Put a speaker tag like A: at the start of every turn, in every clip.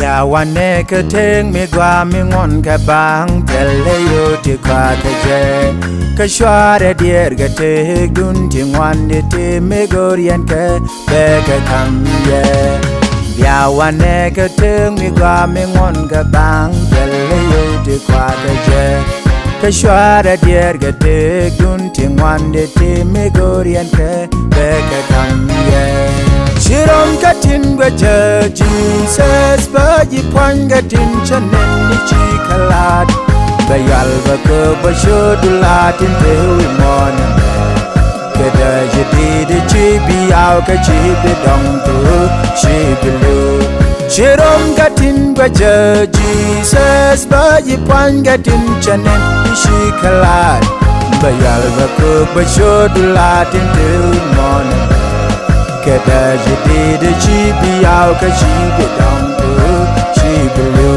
A: ya wane ke teng mi gwa mi ngon ka bang tele yo ti kwa te je ka shware dier ga te dun ti ngwan de te me gorien ke be ka kam ye ya wane ke teng mi gwa mi ngon ka bang tele yo ti kwa te je ka shware dier ga te dun ti ngwan de te me gorien ke be ka kam ye Shirom katin gwaja Jesus baji pwan gatin chanen ni chikalat Bayal baka bashodulatin tewi mona Keda jadi de chibi au ka chibi dong tu chibi lu Shirom katin gwaja Jesus baji pwan gatin chanen ni chikalat Bayal baka bashodulatin tewi mona Keda jadi de chibi au ka chibi dong tu chibi lu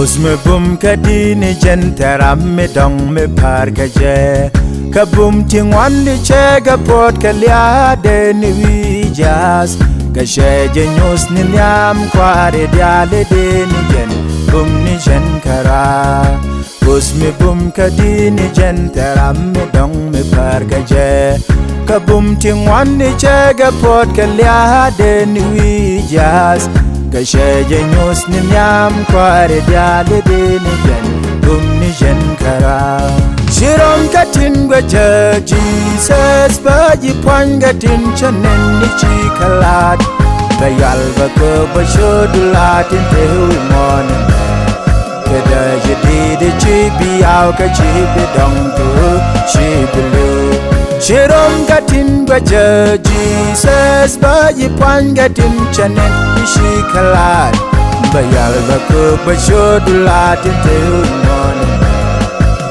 A: Usme bum kadini jentaram me dong me par ka je Kabum tingwan di chega pot kalia de ni wijas Kashe jenyus ni nyam kware diale de ni jen Bum ni jen kara Usme bum kadini jentaram me dong me par ka je Kabum tingwan di chega pot kalia de ni wijas Kashe jenyus ni nyam kware diale de ni jen Bum ni jen kara Shirom katin gwaja Jesus baji pwan gatin chanen ni chikalat Bayal baka bashodulatin tewi mona Keda jadi de chibi au ka chibi dong tu chibi lu Shirom katin gwaja Jesus baji pwan gatin chanen ni chikalat Bayal baka bashodulatin tewi mona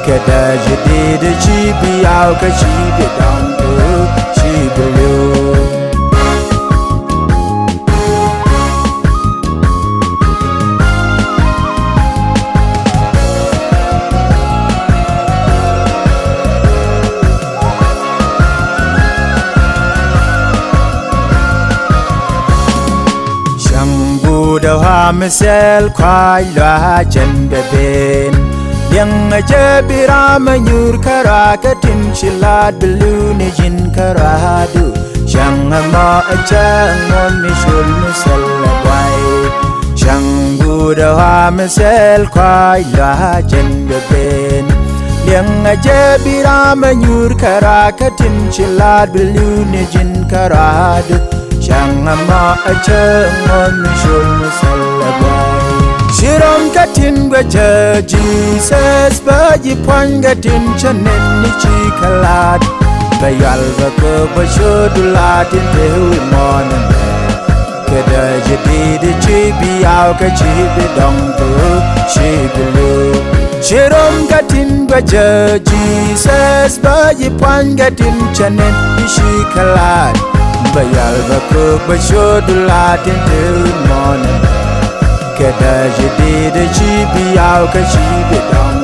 A: Keda jadi de chibi au ka chibi dong tu chibi lu Shang Buddha ha mesel kwai la jen beben Yang aja birama nyur karakatin shilat belu ni jin karadu Shang ama aja ngon ni shul misal labwai Shang Buddha ha misal kwai la jen beben Yang aja birama nyur karakatin shilat belu ni jin karadu Shang ama aja ngon ni shul misal labwai Shirom katin gwaja Jesus baji pwan gatin chanen ni chikalat Bayal baka bashodulatin tewi mona Keda jadi de chibi au ka chibi dong tu chibi lu Shirom katin gwaja Jesus baji pwan gatin chanen ni chikalat Bayal baka bashodulatin tewi mona Keda jadi de chibi au ka chibi dong